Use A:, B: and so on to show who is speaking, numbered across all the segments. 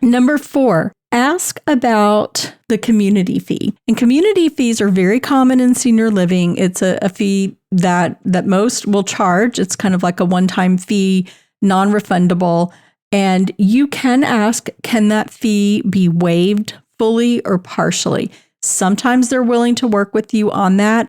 A: Number 4, ask about the community fee. And community fees are very common in senior living. It's a fee that most will charge. It's kind of like a one-time fee, non-refundable. And you can ask, can that fee be waived fully or partially? Sometimes they're willing to work with you on that.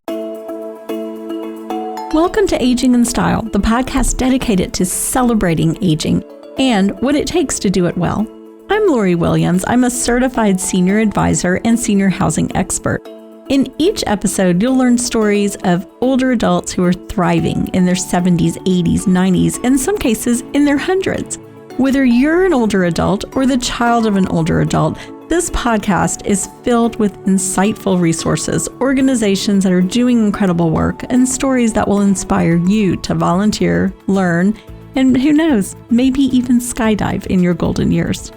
A: Welcome to Aging in Style, the podcast dedicated to celebrating aging and what it takes to do it well. I'm Lori Williams. I'm a certified senior advisor and senior housing expert. In each episode, you'll learn stories of older adults who are thriving in their 70s, 80s, 90s, and in some cases in their hundreds. Whether you're an older adult or the child of an older adult, this podcast is filled with insightful resources, organizations that are doing incredible work, and stories that will inspire you to volunteer, learn, and who knows, maybe even skydive in your golden years.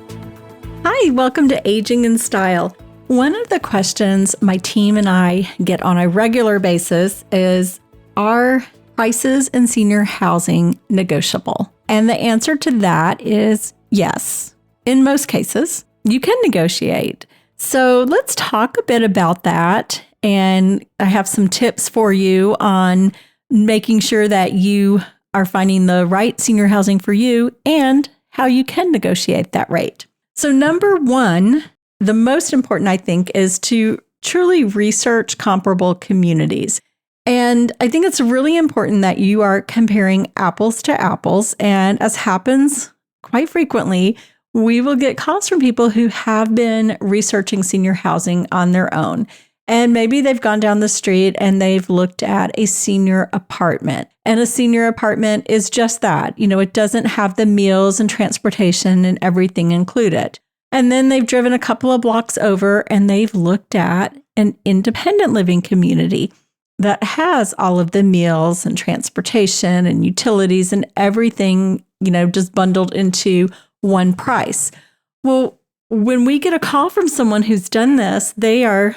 A: Hi, welcome to Aging in Style. One of the questions my team and I get on a regular basis is, are prices in senior housing negotiable? And the answer to that is yes. In most cases, you can negotiate. So let's talk a bit about that. And I have some tips for you on making sure that you are finding the right senior housing for you and how you can negotiate that rate. So number 1, the most important, I think, is to truly research comparable communities. And I think it's really important that you are comparing apples to apples. And as happens quite frequently, we will get calls from people who have been researching senior housing on their own. And maybe they've gone down the street and they've looked at a senior apartment. And a senior apartment is just that. You know, it doesn't have the meals and transportation and everything included. And then they've driven a couple of blocks over and they've looked at an independent living community that has all of the meals and transportation and utilities and everything, you know, just bundled into one price. Well, when we get a call from someone who's done this, they are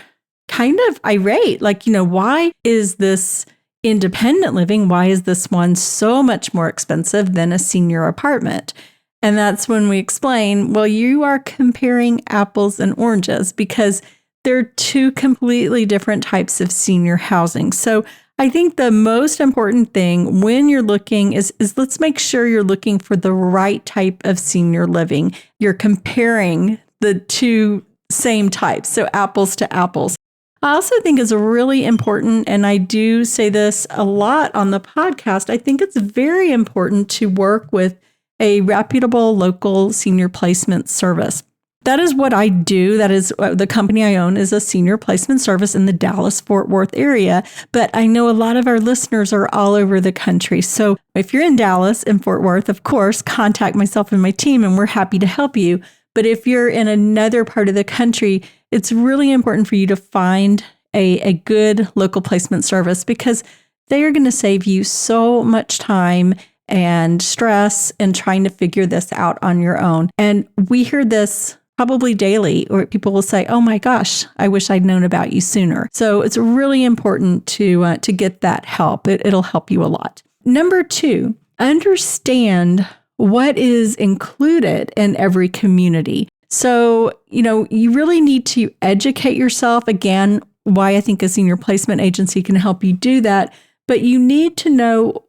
A: kind of irate. Like, you know, why is this independent living? Why is this one so much more expensive than a senior apartment? And that's when we explain, well, you are comparing apples and oranges because they're two completely different types of senior housing. So I think the most important thing when you're looking is let's make sure you're looking for the right type of senior living. You're comparing the two same types, so apples to apples. I also think is really important, and I do say this a lot on the podcast, I think it's very important to work with a reputable local senior placement service. That is what I do. That is the company I own is a senior placement service in the Dallas-Fort Worth area. But I know a lot of our listeners are all over the country. So if you're in Dallas and Fort Worth, of course, contact myself and my team, and we're happy to help you. But if you're in another part of the country, it's really important for you to find a good local placement service because they are going to save you so much time and stress in trying to figure this out on your own. And we hear this probably daily, or people will say, oh my gosh, I wish I'd known about you sooner. So it's really important to get that help. It'll help you a lot. Number 2, understand what is included in every community. So, you know, you really need to educate yourself. Again, why I think a senior placement agency can help you do that. But you need to know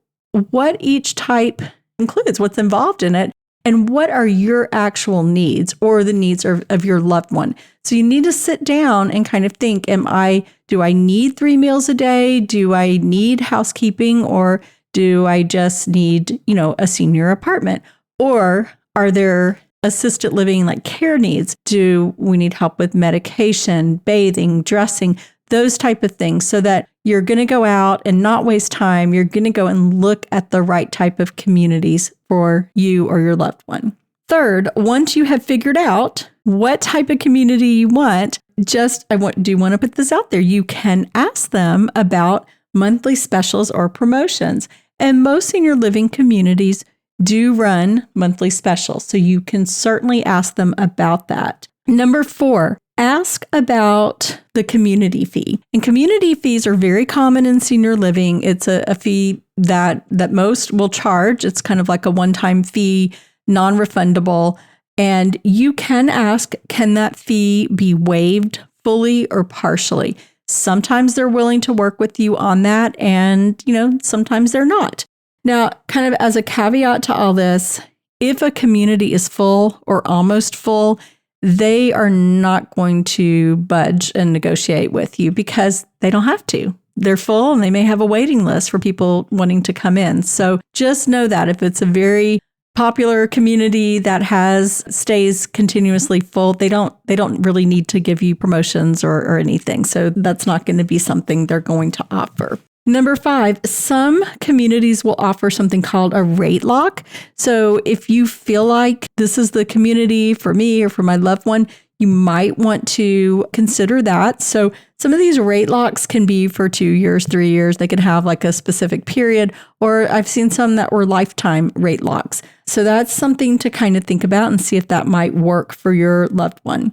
A: what each type includes, what's involved in it, and what are your actual needs or the needs of your loved one. So you need to sit down and kind of think, do I need 3 meals a day? Do I need housekeeping? Or do I just need, you know, a senior apartment? Or are there assisted living like care needs? Do we need help with medication, bathing, dressing, those type of things so that you're going to go out and not waste time. You're going to go and look at the right type of communities for you or your loved one. Third, once you have figured out what type of community you want, do you want to put this out there? You can ask them about monthly specials or promotions. And most senior living communities do run monthly specials. So you can certainly ask them about that. Number 4, ask about the community fee. And community fees are very common in senior living. It's a fee that most will charge. It's kind of like a one-time fee, non-refundable. And you can ask, can that fee be waived fully or partially? Sometimes they're willing to work with you on that, and, sometimes they're not. Now, kind of as a caveat to all this, if a community is full or almost full, they are not going to budge and negotiate with you because they don't have to. They're full and they may have a waiting list for people wanting to come in. So just know that if it's a very popular community that stays continuously full, they don't really need to give you promotions or anything. So that's not going to be something they're going to offer. Number 5, some communities will offer something called a rate lock. So if you feel like this is the community for me or for my loved one, you might want to consider that. So some of these rate locks can be for 2 years, 3 years. They can have like a specific period, or I've seen some that were lifetime rate locks. So that's something to kind of think about and see if that might work for your loved one.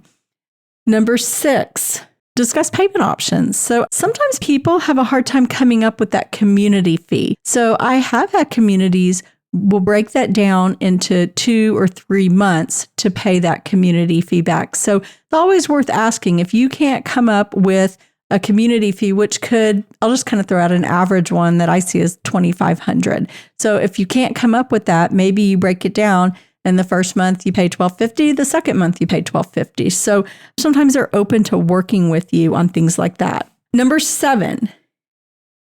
A: Number 6, discuss payment options. So sometimes people have a hard time coming up with that community fee. So I have had communities will break that down into 2 or 3 months to pay that community fee back. So it's always worth asking if you can't come up with a community fee, which I'll just kind of throw out an average one that I see as $2,500. So if you can't come up with that, maybe you break it down. And the first month you pay $1,250, the second month you pay $1,250. So sometimes they're open to working with you on things like that. Number 7,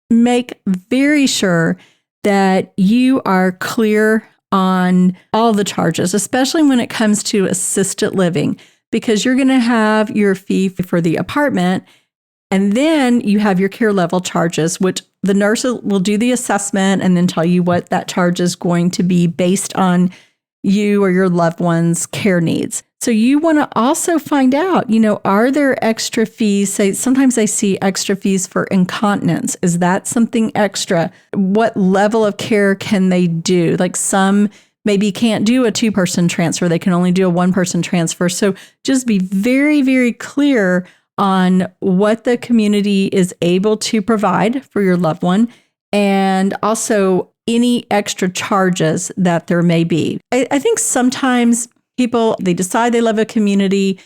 A: make very sure that you are clear on all the charges, especially when it comes to assisted living, because you're going to have your fee for the apartment, and then you have your care level charges, which the nurse will do the assessment and then tell you what that charge is going to be based on you or your loved one's care needs. So you want to also find out, are there extra fees? Say sometimes I see extra fees for incontinence. Is that something extra? What level of care can they do? Like some maybe can't do a 2-person transfer. They can only do a 1-person transfer. So just be very, very clear on what the community is able to provide for your loved one, and also any extra charges that there may be. I think sometimes people, they decide they love a community,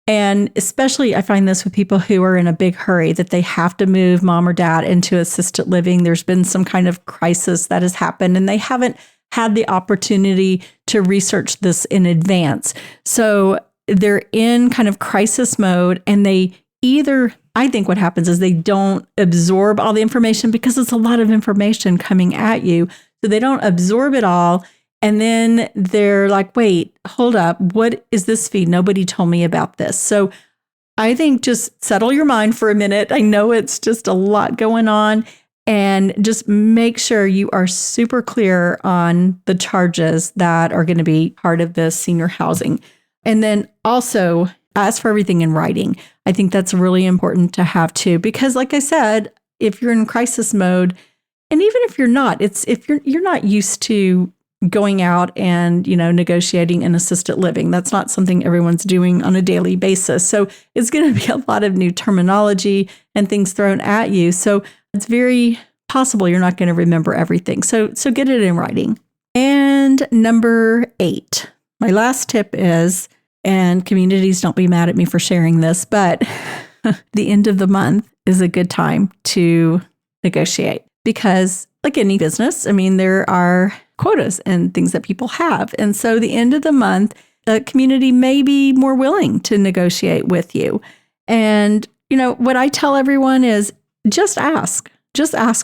A: and especially I find this with people who are in a big hurry that they have to move mom or dad into assisted living. There's been some kind of crisis that has happened and they haven't had the opportunity to research this in advance. So they're in kind of crisis mode, and I think what happens is they don't absorb all the information because it's a lot of information coming at you. So they don't absorb it all. And then they're like, wait, hold up. What is this fee? Nobody told me about this. So I think just settle your mind for a minute. I know it's just a lot going on, and just make sure you are super clear on the charges that are going to be part of this senior housing. And then also ask for everything in writing. I think that's really important to have too, because like I said, if you're in crisis mode, and even if you're not, if you're not used to going out and, negotiating in assisted living. That's not something everyone's doing on a daily basis. So it's going to be a lot of new terminology and things thrown at you. So it's very possible you're not going to remember everything. So get it in writing. And number 8, my last tip is, and communities, don't be mad at me for sharing this, but the end of the month is a good time to negotiate, because like any business, there are quotas and things that people have. And so the end of the month, a community may be more willing to negotiate with you. And, what I tell everyone is just ask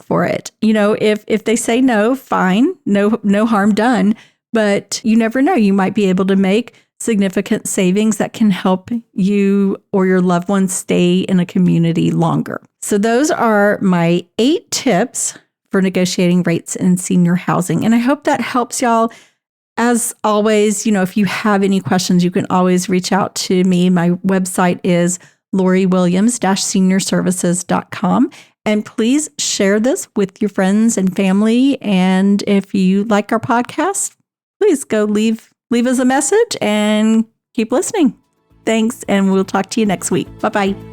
A: for it. If they say no, fine, no harm done, but you never know. You might be able to make significant savings that can help you or your loved ones stay in a community longer. So those are my 8 tips for negotiating rates in senior housing. And I hope that helps y'all. As always, if you have any questions, you can always reach out to me. My website is loriwilliams-seniorservices.com. And please share this with your friends and family. And if you like our podcast, please go leave us a message and keep listening. Thanks, and we'll talk to you next week. Bye-bye.